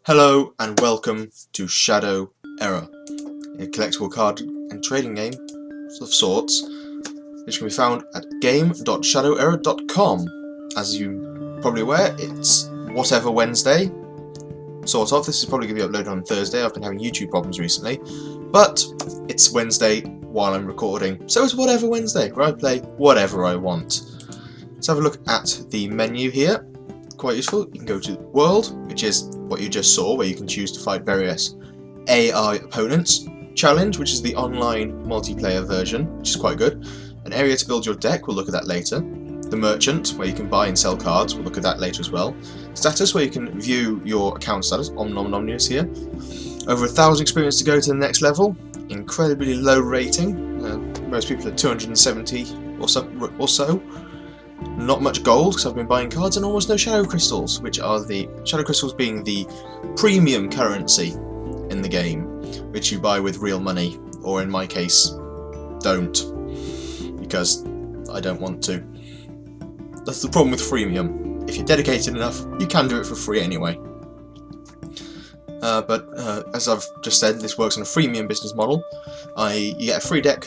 Hello and welcome to Shadow Error, a collectible card and trading game of sorts, which can be found at game.shadowerror.com. As you probably aware, it's whatever Wednesday, sort of. This is probably going to be uploaded on Thursday. I've been having YouTube problems recently, but it's Wednesday while I'm recording, so it's whatever Wednesday, where I play whatever I want. Let's have a look at the menu here. Quite useful. You can go to World, which is what you just saw, where you can choose to fight various AI opponents. Challenge, which is the online multiplayer version, which is quite good. An area to build your deck, we'll look at that later. The Merchant, where you can buy and sell cards, we'll look at that later as well. Status, where you can view your account status, Omnomnomnius here. Over 1,000 experience to go to the next level. Incredibly low rating, most people are 270 or so. Not much gold, because I've been buying cards, and almost no shadow crystals, which are the shadow crystals being the premium currency in the game, which you buy with real money, or in my case, don't, because I don't want to. That's the problem with freemium. If you're dedicated enough, you can do it for free anyway. But as I've just said, this works on a freemium business model. You get a free deck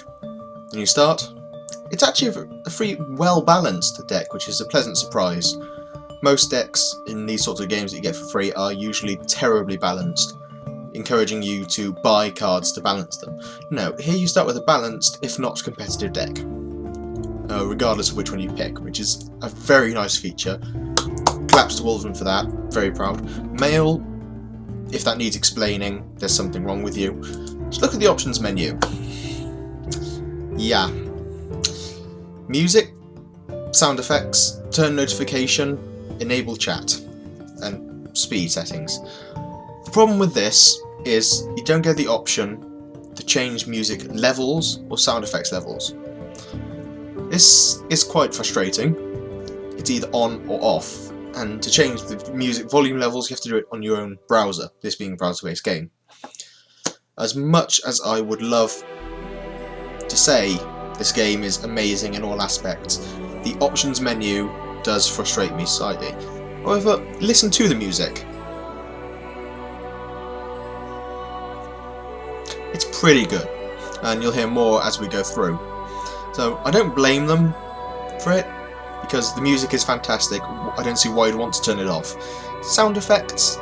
when you start. It's actually a free, well-balanced deck, which is a pleasant surprise. Most decks in these sorts of games that you get for free are usually terribly balanced, encouraging you to buy cards to balance them. No, here you start with a balanced, if not competitive deck, regardless of which one you pick, which is a very nice feature. Claps to Wolven for that, very proud. Mail, if that needs explaining, there's something wrong with you. Just look at the options menu. Yeah. Music, sound effects, turn notification, enable chat, and speed settings. The problem with this is you don't get the option to change music levels or sound effects levels. This is quite frustrating. It's either on or off, and to change the music volume levels you have to do it on your own browser, this being a browser-based game. As much as I would love to say this game is amazing in all aspects, the options menu does frustrate me slightly. However, listen to the music. It's pretty good, and you'll hear more as we go through. So I don't blame them for it, because the music is fantastic. I don't see why you'd want to turn it off. Sound effects,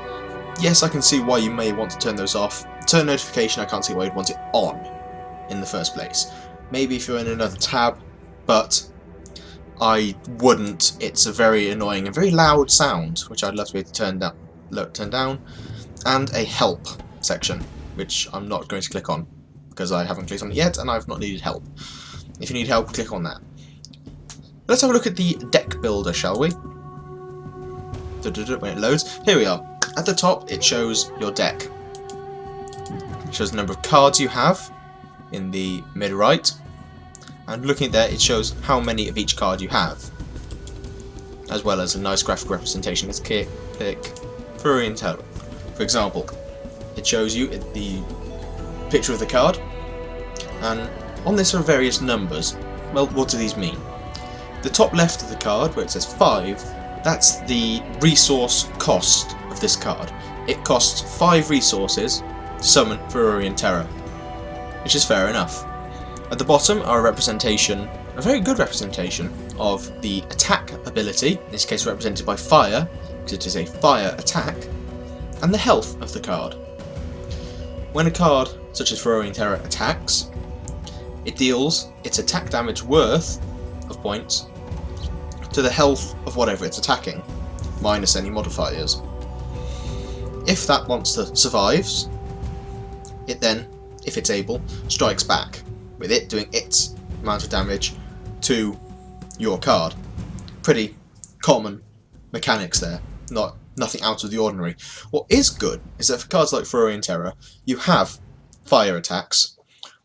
yes, I can see why you may want to turn those off. Turn notification, I can't see why you'd want it on in the first place. Maybe if you're in another tab, but I wouldn't. It's a very annoying and very loud sound, which I'd love to be able to turn down, and a help section, which I'm not going to click on, because I haven't clicked on it yet, and I've not needed help. If you need help, click on that. Let's have a look at the deck builder, shall we? When it loads, here we are. At the top, it shows your deck. It shows the number of cards you have in the mid-right. And looking at there, it shows how many of each card you have, as well as a nice graphical representation. Let's pick Furion Terror, for example. It shows you the picture of the card, and on this are various numbers. Well, what do these mean? The top left of the card, where it says 5, that's the resource cost of this card. It costs 5 resources to summon Furion Terror, which is fair enough. At the bottom are a representation, a very good representation, of the attack ability, in this case represented by fire, because it is a fire attack, and the health of the card. When a card, such as Furion Terror, attacks, it deals its attack damage worth of points to the health of whatever it's attacking, minus any modifiers. If that monster survives, it then, if it's able, strikes back, with it doing its amount of damage to your card. Pretty common mechanics there, nothing out of the ordinary. What is good is that for cards like Furion Terror, you have fire attacks,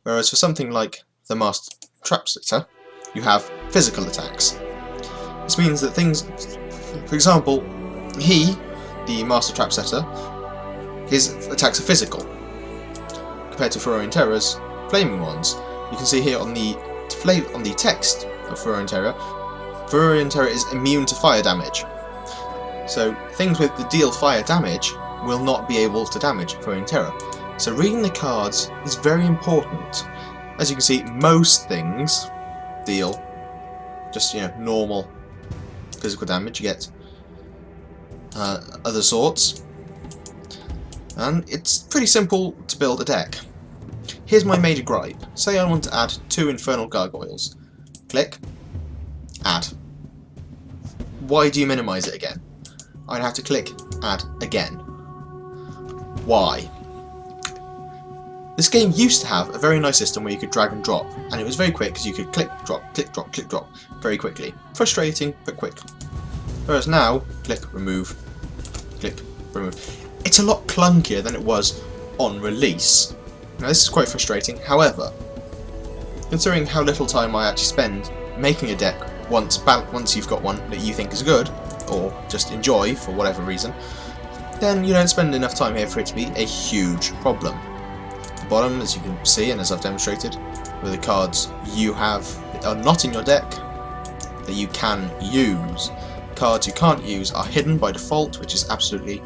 whereas for something like the Master Trap Setter, you have physical attacks. This means that things, for example, the Master Trap Setter, his attacks are physical, compared to Furion Terror's flaming ones. You can see here on the text of Furion Terror is immune to fire damage. So things with the deal fire damage will not be able to damage Throwing Terror. So reading the cards is very important. As you can see, most things deal just, you know, normal physical damage. You get other sorts, and it's pretty simple to build a deck. Here's my major gripe. Say I want to add 2 Infernal Gargoyles. Click, add. Why do you minimise it again? I'd have to click add again. Why? This game used to have a very nice system where you could drag and drop, and it was very quick because you could click, drop, click, drop, click, drop very quickly. Frustrating, but quick. Whereas now, click, remove, click, remove. It's a lot clunkier than it was on release. Now this is quite frustrating, however, considering how little time I actually spend making a deck once you've got one that you think is good, or just enjoy for whatever reason, then you don't spend enough time here for it to be a huge problem. At the bottom, as you can see, and as I've demonstrated, were the cards you have that are not in your deck that you can use. Cards you can't use are hidden by default, which is absolutely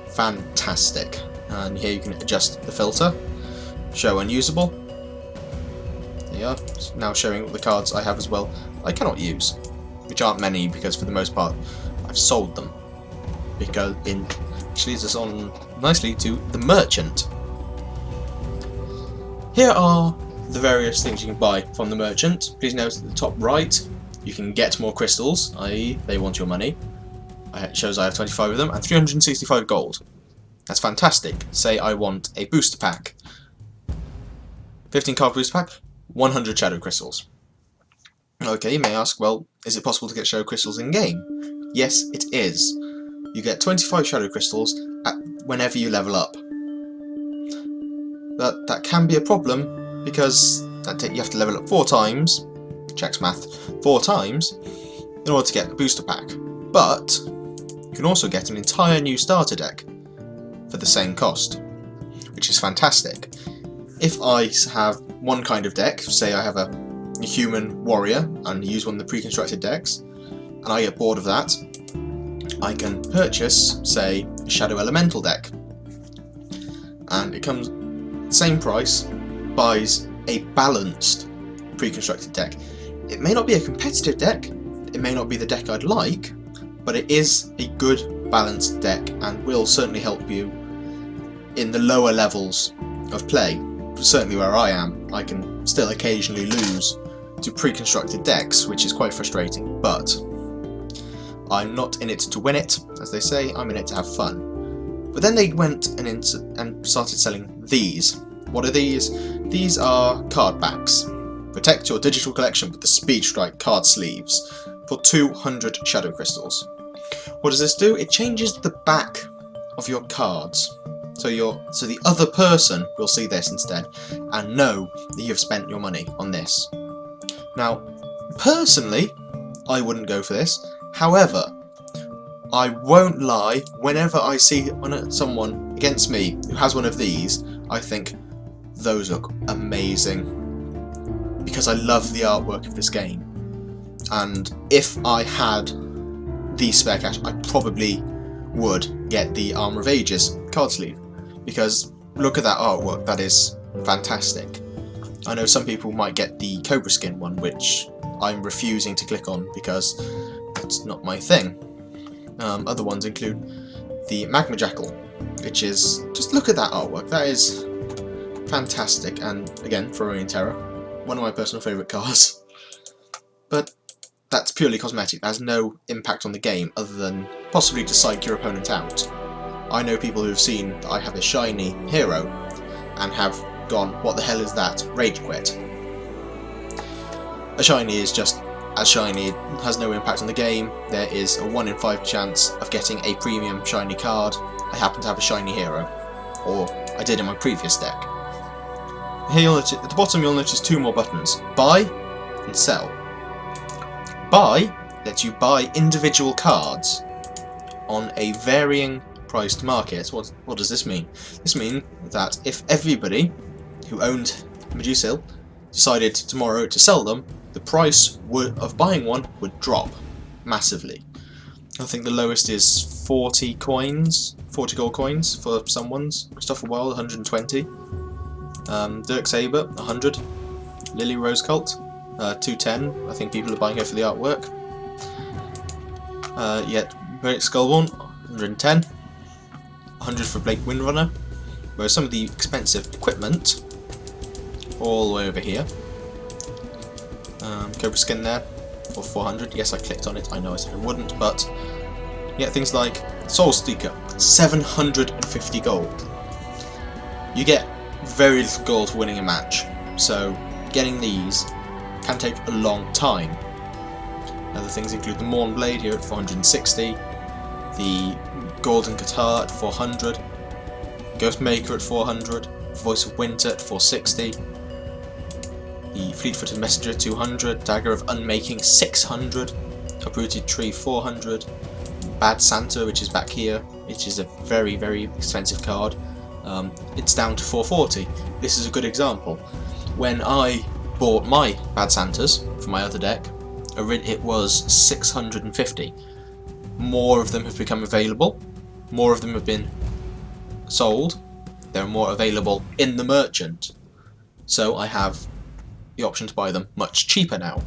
fantastic. And here you can adjust the filter, show unusable. There you are. It's now showing the cards I have as well I cannot use, which aren't many because for the most part I've sold them. Because which leads us on nicely to the merchant. Here are the various things you can buy from the merchant. Please note at the top right you can get more crystals, i.e. they want your money. It shows I have 25 of them and 365 gold. That's fantastic. Say I want a booster pack. 15 card booster pack, 100 shadow crystals. Okay, you may ask, well, is it possible to get shadow crystals in game? Yes, it is. You get 25 shadow crystals whenever you level up. But that can be a problem because you have to level up 4 times, checks math, 4 times, in order to get the booster pack. But you can also get an entire new starter deck for the same cost, which is fantastic. If I have one kind of deck, say I have a human warrior and use one of the pre-constructed decks, and I get bored of that, I can purchase, say, a Shadow Elemental deck, and it comes same price, buys a balanced pre-constructed deck. It may not be a competitive deck, it may not be the deck I'd like, but it is a good balanced deck and will certainly help you in the lower levels of play. Certainly where I am, I can still occasionally lose to pre-constructed decks, which is quite frustrating, but I'm not in it to win it, as they say, I'm in it to have fun. But then they went and started selling these. What are these? These are card backs. Protect your digital collection with the Speed Strike card sleeves for 200 shadow crystals. What does this do? It changes the back of your cards. So the other person will see this instead and know that you've spent your money on this. Now, personally, I wouldn't go for this. However, I won't lie, whenever I see someone against me who has one of these, I think those look amazing. Because I love the artwork of this game. And if I had the spare cash, I probably would get the Armour of Ages card sleeve. Because look at that artwork, that is fantastic. I know some people might get the Cobra Skin one, which I'm refusing to click on because that's not my thing. Other ones include the Magma Jackal, which is, just look at that artwork, that is fantastic, and again, Throwing Terror, one of my personal favourite cards. But that's purely cosmetic, that has no impact on the game other than possibly to psych your opponent out. I know people who have seen that I have a shiny hero and have gone, what the hell is that? Rage quit. A shiny is just as shiny, it has no impact on the game. There is a 1 in 5 chance of getting a premium shiny card. I happen to have a shiny hero, or I did in my previous deck. Here you'll notice, at the bottom you'll notice 2 more buttons, buy and sell. Buy lets you buy individual cards on a varying priced market. What does this mean? This means that if everybody who owned Medusil decided tomorrow to sell them, the price of buying one would drop massively. I think the lowest is 40 coins, 40 gold coins for someone's. Christopher Wilde, 120. Dirk Saber, 100. Lily Rose Cult, 210. I think people are buying her for the artwork. Yet Merrick Skullborn, 110. 100 for Blake Windrunner. Whereas some of the expensive equipment, all the way over here. Cobra Skin there for 400. Yes, I clicked on it. I know I said I wouldn't, but yeah, things like Soul Seeker, 750 gold. You get very little gold for winning a match, so getting these can take a long time. Other things include the Morn Blade here at 460, the Golden Guitar at 400, Ghost Maker at 400, Voice of Winter at 460, the Fleet-footed Messenger 200, Dagger of Unmaking 600, Uprooted Tree 400, Bad Santa, which is back here, which is a very, very expensive card. It's down to 440. This is a good example. When I bought my Bad Santas for my other deck, it was 650. More of them have become available, more of them have been sold, they're more available in the merchant, so I have the option to buy them much cheaper now.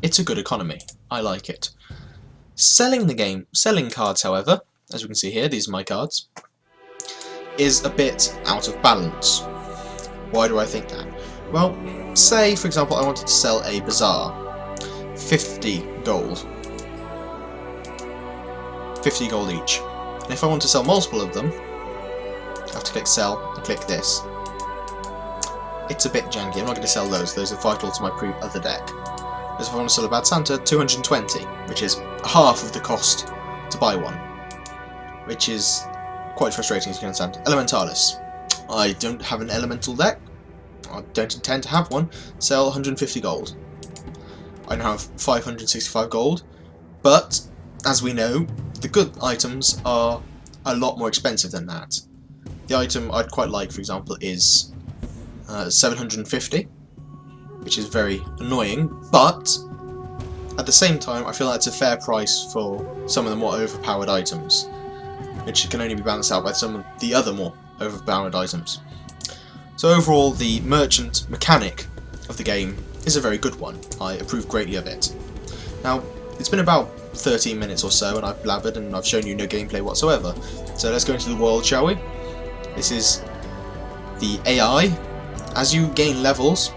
It's a good economy, I like it. Selling cards, however, as we can see here, these are my cards, is a bit out of balance. Why do I think that? Well, say for example I wanted to sell a Bazaar, 50 gold. 50 gold each. And if I want to sell multiple of them, I have to click sell and click this. It's a bit janky, I'm not going to sell those are vital to my other deck. Whereas if I want to sell a Bad Santa, 220, which is half of the cost to buy one. Which is quite frustrating, as you can understand. Elementalis. I don't have an elemental deck. I don't intend to have one. Sell 150 gold. I now have 565 gold, but as we know, the good items are a lot more expensive than that. The item I'd quite like, for example, is 750, which is very annoying, but at the same time I feel like it's a fair price for some of the more overpowered items, which can only be balanced out by some of the other more overpowered items. So overall, the merchant mechanic of the game is a very good one. I approve greatly of it. Now, it's been about 13 minutes or so and I've blabbered and I've shown you no gameplay whatsoever. So let's go into the world, shall we? This is the AI. As you gain levels,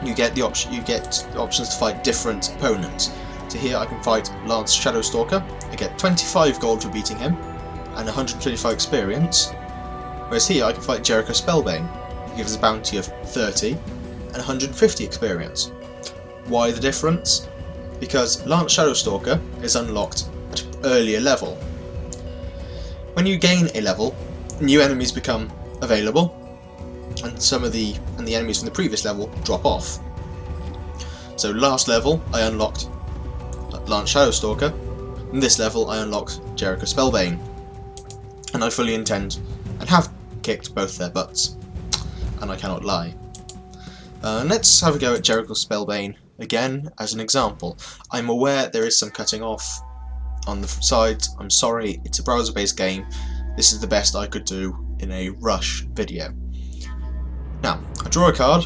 you get the options to fight different opponents. So here I can fight Lance Shadowstalker. I get 25 gold for beating him and 125 experience. Whereas here I can fight Jericho Spellbane. He gives us a bounty of 30 and 150 experience. Why the difference? Because Lance Shadowstalker is unlocked at an earlier level. When you gain a level, new enemies become available, and some of the enemies from the previous level drop off. So last level I unlocked Lance Shadowstalker, and this level I unlocked Jericho Spellbane, and I fully intend and have kicked both their butts, and I cannot lie. Let's have a go at Jericho Spellbane again as an example. I'm aware there is some cutting off on the sides. I'm sorry, it's a browser-based game. This is the best I could do in a rush video. Now, I draw a card.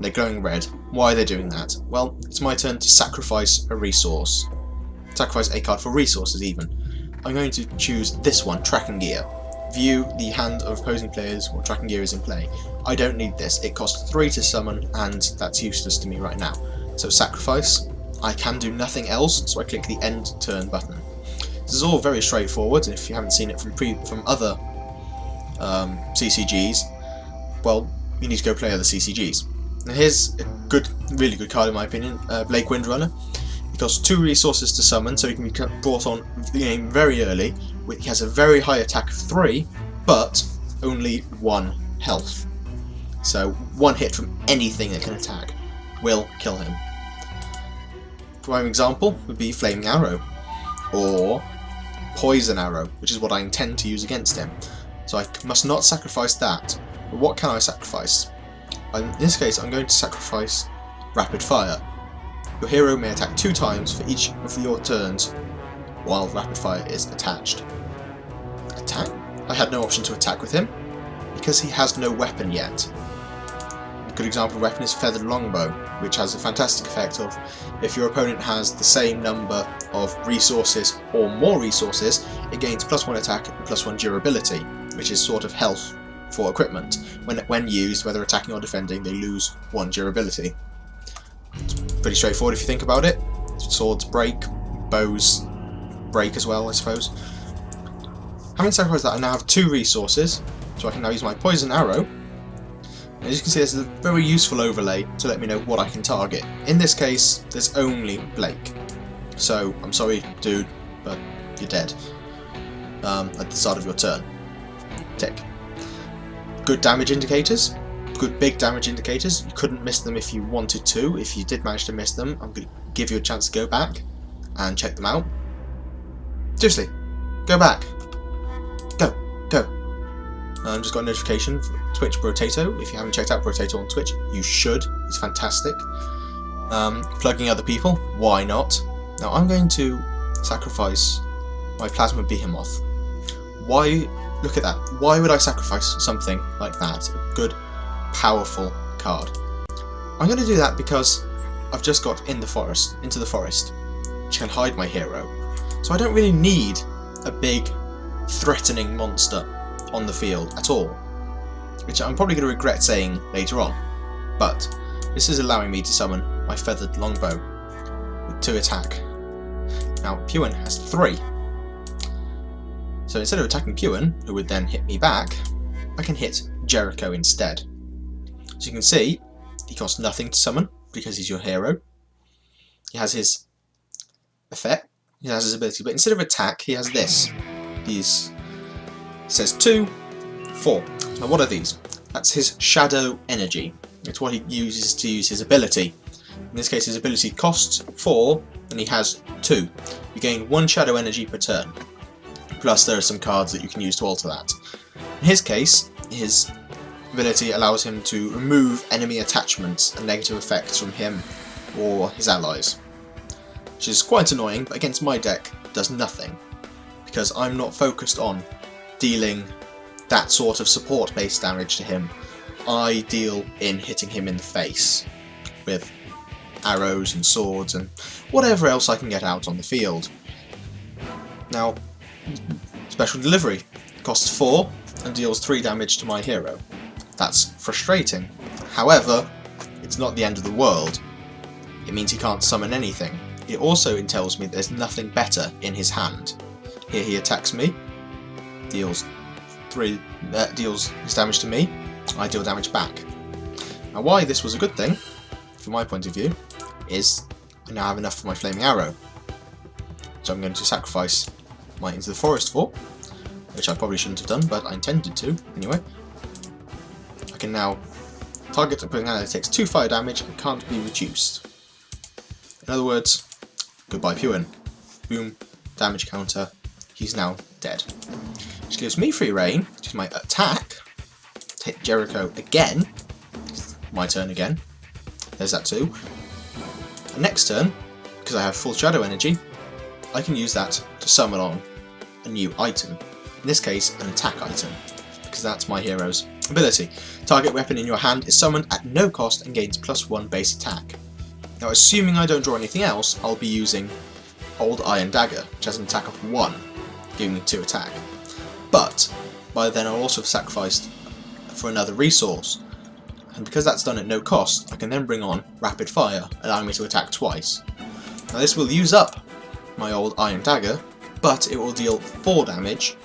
They're glowing red. Why are they doing that? Well, it's my turn to sacrifice a resource. Sacrifice a card for resources even. I'm going to choose this one, Tracking Gear. View the hand of opposing players while Tracking Gear is in play. I don't need this. It costs 3 to summon and that's useless to me right now. So sacrifice. I can do nothing else, so I click the end turn button. This is all very straightforward, and if you haven't seen it from other CCGs, well, you need to go play other CCGs. Now here's a really good card in my opinion, Blake Windrunner. He costs 2 resources to summon, so he can be brought on the game very early. He has a very high attack of 3, but only 1 health. So 1 hit from anything that can attack will kill him. Prime example would be Flaming Arrow, or Poison Arrow, which is what I intend to use against him. So I must not sacrifice that. But what can I sacrifice? In this case, I'm going to sacrifice Rapid Fire. Your hero may attack 2 times for each of your turns while rapid fire is attached. Attack? I had no option to attack with him, because he has no weapon yet. A good example of weapon is Feathered Longbow, which has a fantastic effect of, if your opponent has the same number of resources or more resources, it gains +1 attack and +1 durability, which is sort of health for equipment. When used, whether attacking or defending, they lose 1 durability. It's pretty straightforward if you think about it. Swords break, bows break as well, I suppose. Having sacrificed that, I now have 2 resources, so I can now use my poison arrow. And as you can see, there's a very useful overlay to let me know what I can target. In this case, there's only Blake. So, I'm sorry, dude, but you're dead. At the start of your turn. Tick. Good damage indicators. Good big damage indicators. You couldn't miss them if you wanted to. If you did manage to miss them, I'm going to give you a chance to go back and check them out. Seriously, go back. Go. Just got a notification for Twitch Brotato. If you haven't checked out Brotato on Twitch, you should. It's fantastic. Plugging other people, why not? Now I'm going to sacrifice my Plasma Behemoth. Why? Look at that. Why would I sacrifice something like that? A good, powerful card. I'm going to do that because I've just got into the forest, which can hide my hero. So I don't really need a big, threatening monster on the field at all, which I'm probably going to regret saying later on, but this is allowing me to summon my Feathered Longbow with 2 attack. Now Puin has 3, so instead of attacking Puin, who would then hit me back, I can hit Jericho instead. As you can see, he costs nothing to summon because he's your hero. He has his effect, he has his ability, but instead of attack he has this. These, it says 2, 4. Now what are these? That's his Shadow Energy. It's what he uses to use his ability. In this case his ability costs 4 and he has 2. You gain 1 Shadow Energy per turn. Plus there are some cards that you can use to alter that. In his case, his ability allows him to remove enemy attachments and negative effects from him or his allies. Which is quite annoying, but against my deck does nothing. Because I'm not focused on dealing that sort of support-based damage to him. I deal in hitting him in the face with arrows and swords and whatever else I can get out on the field. Now, Special Delivery costs 4 and deals 3 damage to my hero. That's frustrating. However, it's not the end of the world. It means he can't summon anything. It also tells me there's nothing better in his hand. Here he attacks me, deals his damage to me, I deal damage back. Now why this was a good thing, from my point of view, is I now have enough for my Flaming Arrow. So I'm going to sacrifice my Into the Forest for, which I probably shouldn't have done, but I intended to anyway. I can now target a personality that takes 2 fire damage and can't be reduced. In other words, goodbye Puin. Boom, damage counter, he's now dead. Which gives me free reign, which is my attack, to hit Jericho again. My turn again. There's that too. And next turn, because I have full Shadow Energy, I can use that to summon on a new item. In this case, an attack item, because that's my hero's ability. Target weapon in your hand is summoned at no cost and gains +1 base attack. Now assuming I don't draw anything else, I'll be using Old Iron Dagger, which has an attack of 1, giving me 2 attack. But by then I'll also have sacrificed for another resource, and because that's done at no cost, I can then bring on Rapid Fire, allowing me to attack twice. Now this will use up my Old Iron Dagger, but it will deal 4 damage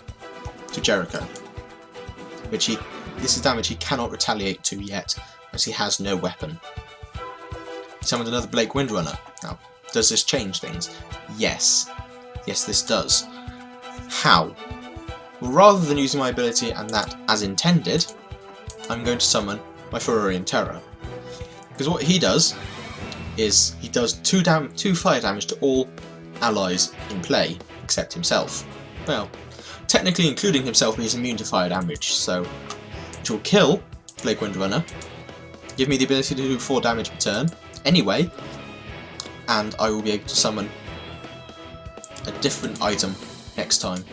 to Jericho, which this is damage he cannot retaliate to yet, as he has no weapon. He summoned another Blake Windrunner. Now, does this change things? Yes. Yes, this does. How? Well, rather than using my ability and that as intended, I'm going to summon my Furorian Terror. Because what he does is he does 2 fire damage to all allies in play, except himself. Well, technically including himself, but he's immune to fire damage, so which will kill Blake Windrunner, give me the ability to do 4 damage per turn anyway, and I will be able to summon a different item next time.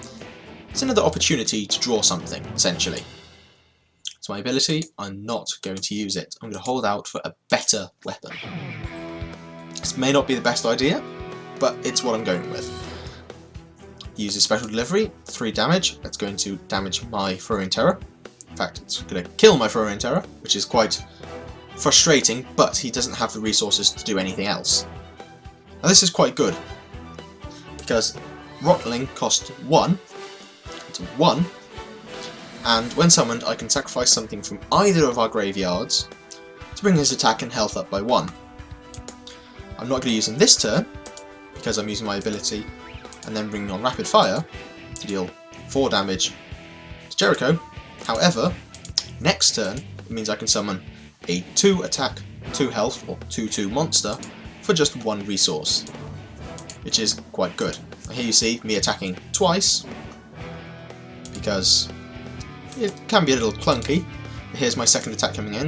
It's another opportunity to draw something, essentially. It's my ability, I'm not going to use it. I'm going to hold out for a better weapon. This may not be the best idea, but it's what I'm going with. Use a special delivery, 3 damage. That's going to damage my Throwing Terror. In fact, it's going to kill my Throwing Terror, which is quite frustrating, but he doesn't have the resources to do anything else. Now this is quite good, because Rotling costs 1, it's 1, and when summoned I can sacrifice something from either of our graveyards to bring his attack and health up by 1. I'm not going to use him this turn, because I'm using my ability and then bringing on Rapid Fire to deal 4 damage to Jericho. However, next turn it means I can summon a 2 attack, 2 health, or 2/2 monster for just 1 resource, which is quite good. Here you see me attacking twice, because it can be a little clunky. Here's my second attack coming in,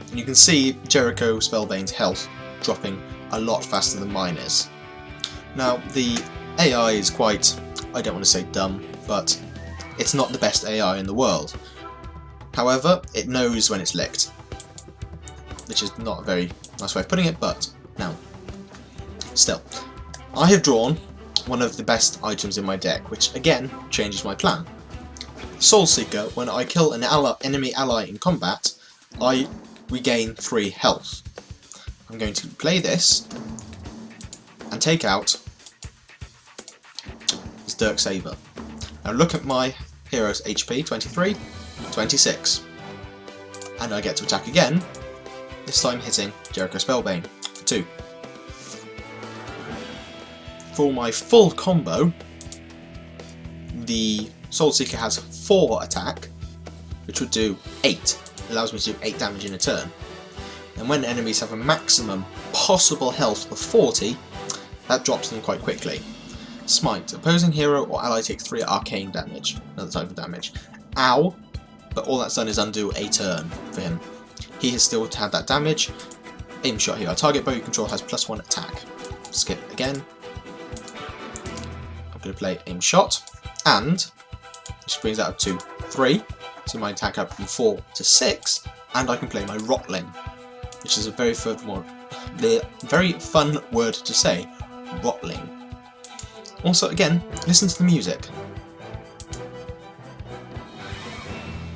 and you can see Jericho Spellbane's health dropping a lot faster than mine is. Now, the AI is quite, I don't want to say dumb, but it's not the best AI in the world. However, it knows when it's licked, which is not a very nice way of putting it, but now, still. I have drawn one of the best items in my deck, which again changes my plan. Soul Seeker, when I kill an enemy ally in combat, I regain 3 health. I'm going to play this and take out his Dirk Saber. Now look at my hero's HP, 23, 26. And I get to attack again, this time hitting Jericho Spellbane for 2. For my full combo, the Soul Seeker has 4 attack, which would do 8. It allows me to do 8 damage in a turn. And when enemies have a maximum possible health of 40, that drops them quite quickly. Smite. Opposing hero or ally takes 3 arcane damage. Another type of damage. Ow! But all that's done is undo a turn for him. He has still had that damage. Aim shot here. Our target bow you control has +1 attack. Skip again. I'm going to play aim shot. And which brings that up to 3. So my attack up from 4 to 6. And I can play my Rotling, which is a very fun word to say. Rotling. Also, again, listen to the music.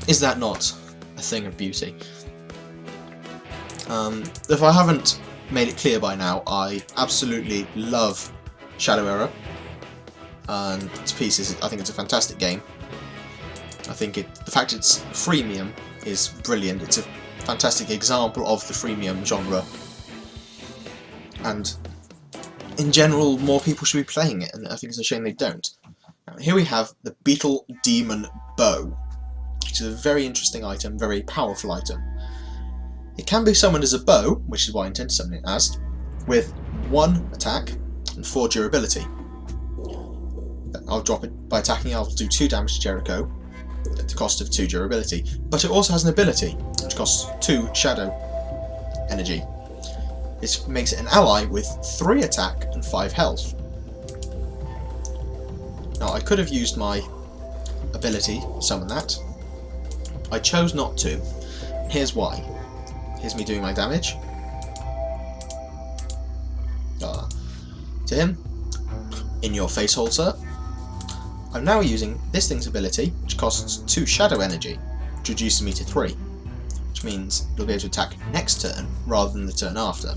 Is that not a thing of beauty? If I haven't made it clear by now, I absolutely love Shadow Era. And to pieces, I think it's a fantastic game. I think the fact it's freemium is brilliant. It's a fantastic example of the freemium genre. And in general, more people should be playing it, and I think it's a shame they don't. Now, here we have the Beetle Demon Bow, which is a very interesting item, very powerful item. It can be summoned as a bow, which is why I intend to summon it as, with 1 attack and 4 durability. I'll drop it by attacking, I'll do 2 damage to Jericho at the cost of 2 durability. But it also has an ability, which costs 2 shadow energy. This makes it an ally with 3 attack and 5 health. Now I could have used my ability to summon that. I chose not to. Here's why. Here's me doing my damage. To him. In your face hole, sir. I'm now using this thing's ability, which costs 2 shadow energy, which reduces me to 3. Which means you'll be able to attack next turn rather than the turn after.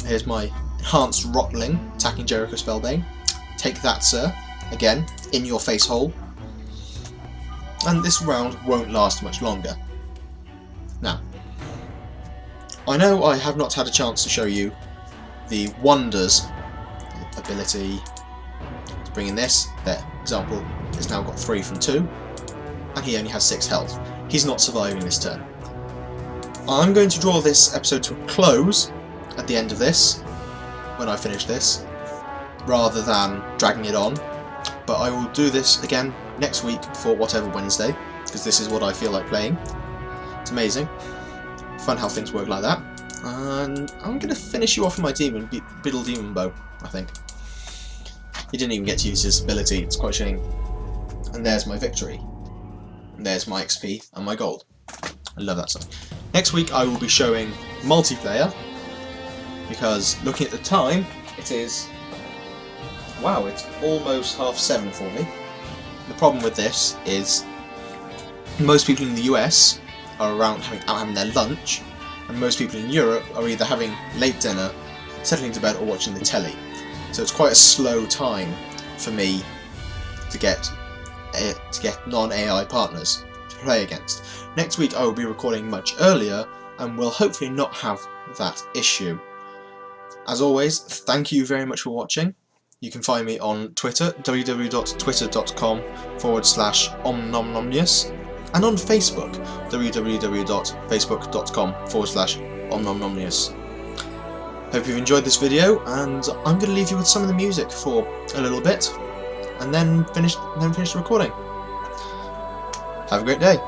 Here's my enhanced Rotling attacking Jericho Spellbane. Take that, sir. Again, in your face hole. And this round won't last much longer. Now, I know I have not had a chance to show you the Wonders ability to bring in this. Their example has now got 3 from 2, and he only has 6 health. He's not surviving this turn. I'm going to draw this episode to a close at the end of this, when I finish this, rather than dragging it on. But I will do this again next week for whatever Wednesday, because this is what I feel like playing. It's amazing. Fun how things work like that. And I'm going to finish you off with my Beetle Demon Bow, I think. He didn't even get to use his ability, it's quite a shame. And there's my victory. And there's my XP and my gold. I love that song. Next week I will be showing multiplayer, because looking at the time, it is... wow, it's almost 7:30 for me. The problem with this is most people in the US are around having their lunch, and most people in Europe are either having late dinner, settling to bed, or watching the telly. So it's quite a slow time for me to get non-AI partners to play against. Next week I will be recording much earlier and will hopefully not have that issue. As always, thank you very much for watching. You can find me on Twitter, www.twitter.com/Omnomnomnius, and on Facebook, www.facebook.com/Omnomnomnius. Hope you've enjoyed this video, and I'm going to leave you with some of the music for a little bit, and then finish the recording. Have a great day.